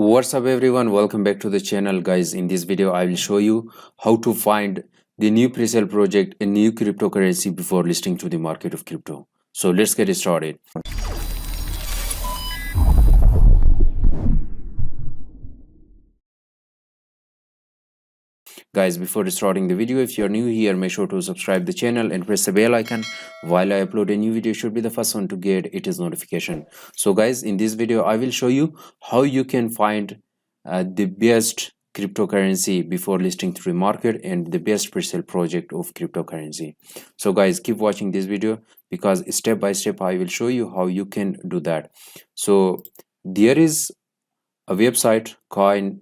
What's up everyone, welcome back to the channel. Guys, in this video I will show you how to find the new presale project, a new cryptocurrency before listing to the market of crypto. So let's get started. Guys, before starting the video, if you're new here, make sure to subscribe the channel and press the bell icon. While I upload a new video, you should be the first one to get its notification. So guys, in this video I will show you how you can find the best cryptocurrency before listing to the market and the best presale project of cryptocurrency. So guys, keep watching this video because step by step I will show you how you can do that. So there is a website coin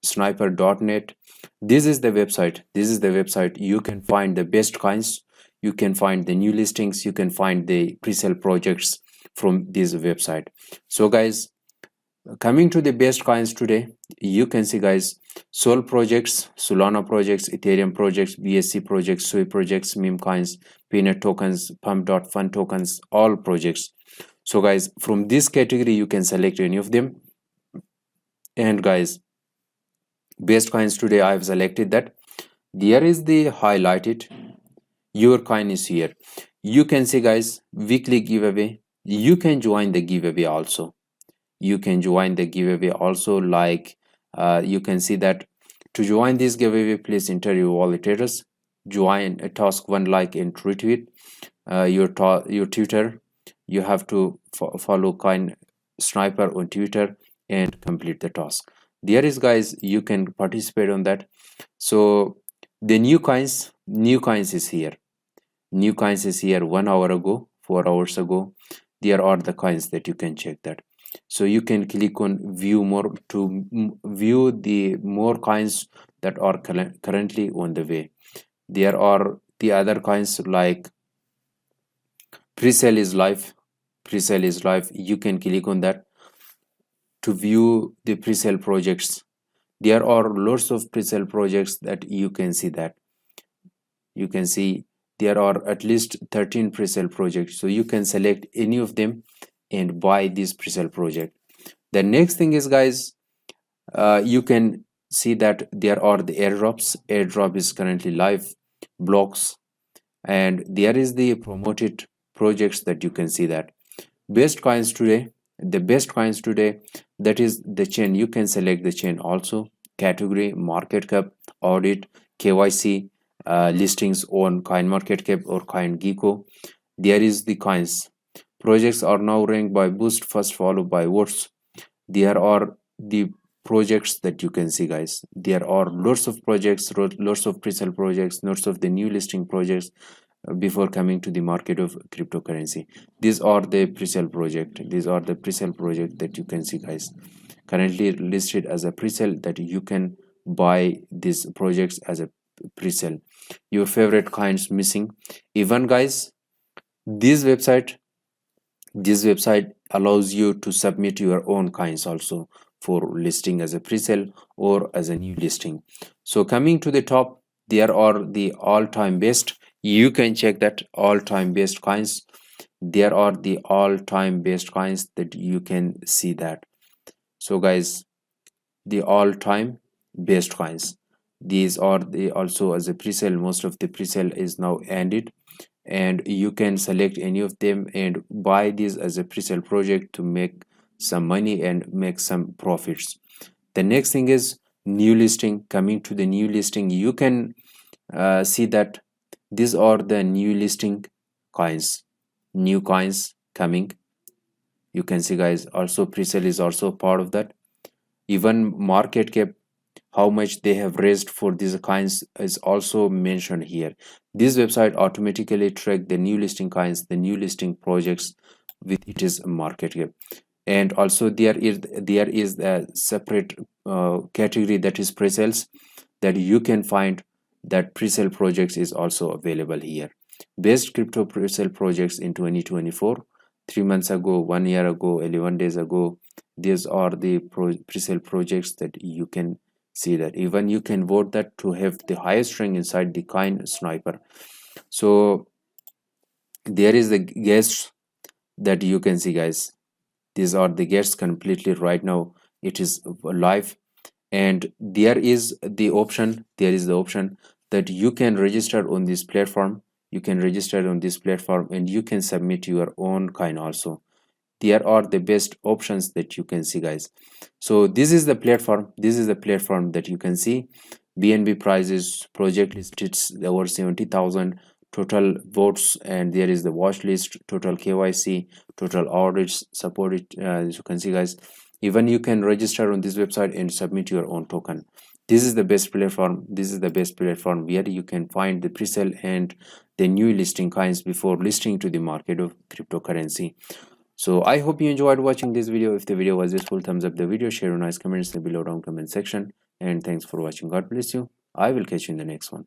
sniper.net. This is the website you can find the best coins, you can find the new listings, you can find the presale projects from this website. So guys, coming to the best coins today, you can see guys, Sol projects, Solana projects, Ethereum projects, BSC projects, Sui projects, meme coins, peanut tokens, pump.fun tokens, all projects. So guys, from this category you can select any of them. And guys, best coins today I have selected that. There is the highlighted, your coin is here. You can see guys, weekly giveaway. You can join the giveaway also. You can join the giveaway also, like you can see that to join this giveaway, please enter your wallet address, join a task, one like and retweet your Twitter. You have to follow coin sniper on Twitter and complete the task. There is guys, you can participate on that. So the new coins is here. New coins is here 1 hour ago, 4 hours ago. There are the coins that you can check that. So you can click on view more to view the more coins that are currently on the way. There are the other coins like presale is live. You can click on that to view the presale projects. There are lots of presale projects that you can see that. You can see there are at least 13 presale projects. So you can select any of them and buy this presale project. The next thing is guys, you can see that there are the airdrop is currently live, blocks, and there is the promoted projects that you can see that. Best coins today, that is the chain. You can select the chain also, category, market cap, audit, KYC, listings on CoinMarketCap or CoinGecko. There is the coins. Projects are now ranked by boost first, followed by votes. There are the projects that you can see guys. There are lots of projects, lots of presale projects, lots of the new listing projects before coming to the market of cryptocurrency. These are the presale project that you can see guys, currently listed as a presale, that you can buy these projects as a presale. Your favorite coins missing. Even guys, this website allows you to submit your own coins also for listing as a presale or as a new listing. So coming to the top, there are the all-time best. You can check that all-time best coins. There are the all-time best coins that you can see that. So guys, the all-time best coins, these are the also as a presale. Most of the presale is now ended, and you can select any of them and buy this as a presale project to make some money and make some profits. The next thing is new listing. Coming to the new listing, you can see that these are the new listing coins, new coins coming. You can see guys, also presale is also part of that. Even market cap, how much they have raised for these coins is also mentioned here. This website automatically track the new listing coins, the new listing projects with its market cap. And also there is a separate category, that is presales, that you can find that presale projects is also available here. Best crypto presale projects in 2024, 3 months ago, 1 year ago, 11 days ago. These are the presale projects that you can see that. Even you can vote that to have the highest rank inside the coin sniper. So there is the guests that you can see guys. These are the guests completely right now. it is live. And there is the option that you can register on this platform. You can register on this platform and you can submit your own coin also. There are the best options that you can see, guys. So this is the platform, that you can see. BNB prices, project listed over 70,000 total votes, and there is the watch list, total KYC, total audits supported, as you can see, guys. Even you can register on this website and submit your own token. This is the best platform. Where you can find the pre-sale and the new listing coins before listing to the market of cryptocurrency. So I hope you enjoyed watching this video. If the video was useful, thumbs up the video, share your nice comments in the below down comment section, and thanks for watching. God bless you. I will catch you in the next one.